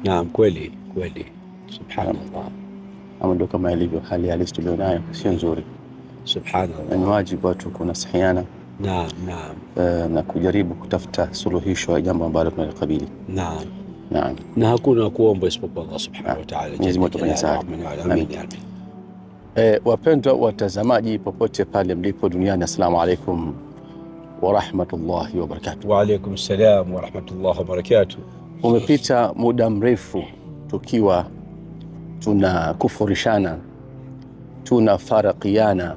Naam, kweli kweli, subhanallah. Ama ndo kama ilivyo hali halisi tulionayo, sio nzuri. Subhanallah, ni wajibu watu kunasihiana naam naam, na kujaribu kutafuta suluhisho ya jambo ambalo tunalikabili. naam Naam, na hakuna kuomba isipokuwa Allah subhanahu wa ta'ala. Mwenyezi Mungu Amin. Wapendwa watazamaji popote pale mlipo duniani, assalamu alaikum wa rahmatullahi wa barakatuh. Wa alaikum salam wa rahmatullahi wa barakatuh. Umepita muda mrefu tukiwa tunakufurishana, tunafarakiana,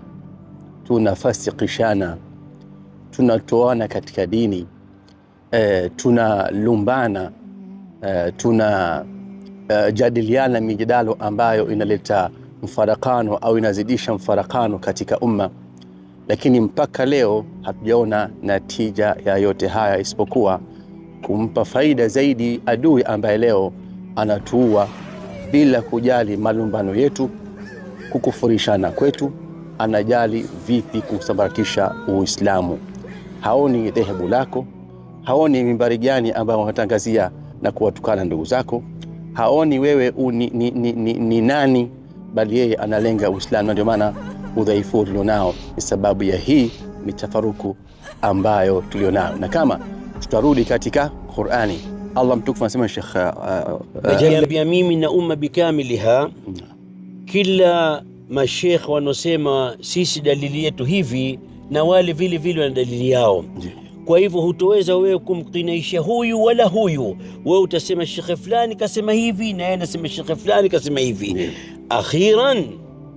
tunafasikishana, tunatoana katika dini, tunalumbana, tunajadiliana mijadala ambayo inaleta mfarakano au inazidisha mfarakano katika umma, lakini mpaka leo hatujaona natija ya yote haya isipokuwa kumpa faida zaidi adui ambaye leo anatuua bila kujali malumbano yetu, kukufurishana kwetu. Anajali vipi kusambaratisha Uislamu. Haoni dhehebu lako, haoni mimbari gani ambayo unatangazia na kuwatukana ndugu zako, haoni wewe ni nani, bali yeye analenga Uislamu. Ndio maana udhaifu tulionao ni sababu ya hii mitafaruku ambayo tulionao. Na kama tutarudi katika Qur'ani, Allah mtukufu anasema, Sheikh najambia mimi na umma bikamiliha, kila mashekh wanosema sisi dalili yetu hivi, na wale vile vile wana dalili yao. Kwa hivyo hutoweza wewe kumkinaisha huyu wala huyu. Wewe utasema shekhe fulani kasema hivi, na yeye anasema shekhe fulani kasema hivi. Akhiran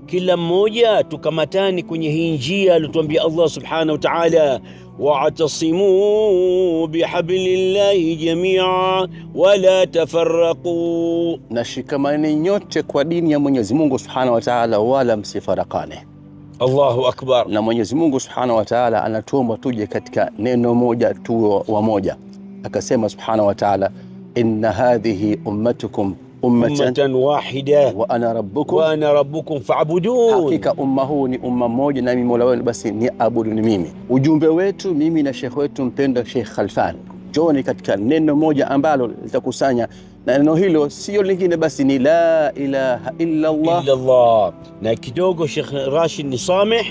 kila mmoja tukamatani kwenye hii njia aliyotuambia Allah subhanahu wa ta'ala, wa'tasimu bihablillahi jami'a wala tafarraqu, na shikamani nyote kwa dini ya Mwenyezi Mungu subhanahu wa ta'ala, wala msifarakane. Allahu akbar. Na Mwenyezi Mungu subhanahu wa ta'ala anatuomba tuje katika neno moja tu wa moja. Akasema subhanahu wa ta'ala, inna hadhihi ummatukum ummatan wahida wa ana rabbukum fa'budun. Hakika umma huu ni umma mmoja na mimi Mola wenu, basi ni abuduni mimi. Ujumbe wetu mimi na Sheikh wetu mpendwa Sheikh Khalfan, joni katika neno moja ambalo litakusanya, na neno hilo sio lingine basi ni la ilaha illa Allah. Na kidogo Sheikh Rashid ni samih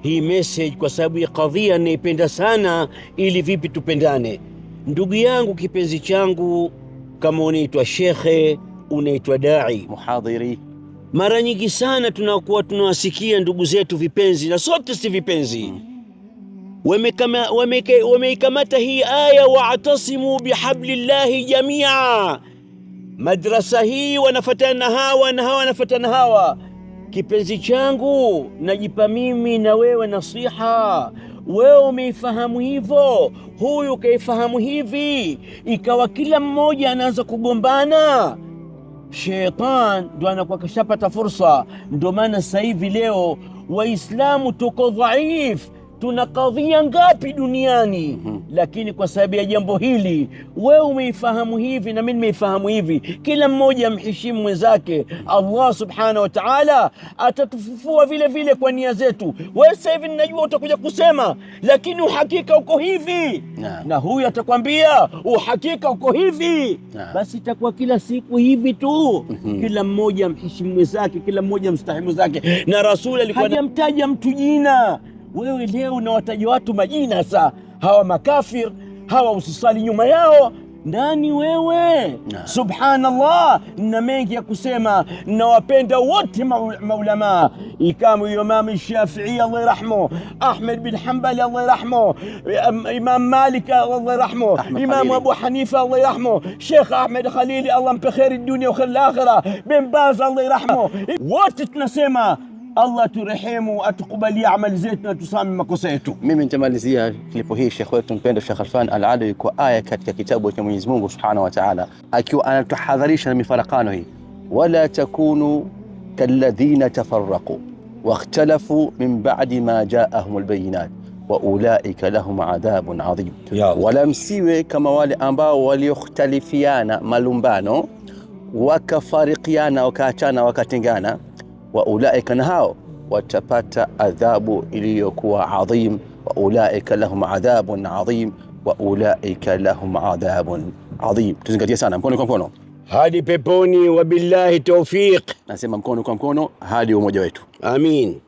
hii message kwa sababu ya kadhia naipenda sana, ili vipi tupendane. Ndugu yangu kipenzi changu, kama unaitwa shekhe, unaitwa dai, muhadhiri, mara nyingi sana tunakuwa tunawasikia ndugu zetu vipenzi, na sote si vipenzi, wameikamata hii aya wa'tasimu bihablillahi jamia. Madrasa hii wanafatana na hawa na hawa wanafatana na hawa. Kipenzi changu, najipa mimi na wewe nasiha. Wewe umeifahamu hivyo, huyu kaifahamu hivi, ikawa kila mmoja anaanza kugombana, Sheitan ndo anakuwa kashapata fursa. Ndo maana sasa hivi leo Waislamu tuko dhaifu. Tuna kadhia ngapi duniani? Lakini kwa sababu ya jambo hili, wewe umeifahamu hivi na mimi nimeifahamu hivi, kila mmoja mheshimu mwenzake, Allah subhanahu wa ta'ala atatufufua vile vile kwa nia zetu. Wewe sasa hivi ninajua utakuja kusema, lakini uhakika uko hivi na huyu atakwambia uhakika uko hivi. Basi itakuwa kila siku hivi tu. Kila mmoja mheshimu mwenzake, kila mmoja mstahimu zake. Na Rasul alikuwa hajamtaja mtu jina. Wewe leo unawataja watu majina, saa hawa makafir, hawa usisali nyuma yao. Ndani wewe subhanallah, na mengi ya kusema. Nawapenda wote maulama, ikamu Imam Shafi'i Allah yarhamu, Ahmad bin Hanbal Allah yarhamu, Imam Malik Allah yarhamu, Imam Abu Hanifa Allah yarhamu, Sheikh Ahmed Khalili Allah mpe kheri dunia wa kheri akhira, Bin Baz Allah yarhamu. Wote tunasema Allah turehemu, atukubalia amali zetu na tusame makosa yetu. Mimi nitamalizia klipu hii Sheikh wetu mpendwa Sheikh Khalfan Al-Adawi kwa aya katika kitabu cha Mwenyezi Mungu Subhanahu wa Ta'ala, akiwa anatuhadharisha na mifarakano hii, wala takunu kalladhina tafarraqu wakhtalafu min ba'di ma ja'ahumul bayinat wa ulaika lahum adhabun adhim. Wala msiwe kama wale ambao waliokhtalifiana malumbano, wakafarikiana, wakaachana, wakatengana, wa ulaika na hao watapata adhabu iliyokuwa adhim, wa ulaika lahum adhabun adhim, wa ulaika lahum adhabun adhim. Tuzingatie sana, mkono kwa mkono. hadi peponi. Wabillahi tawfiq. Nasema mkono kwa mkono hadi umoja wetu. Amin.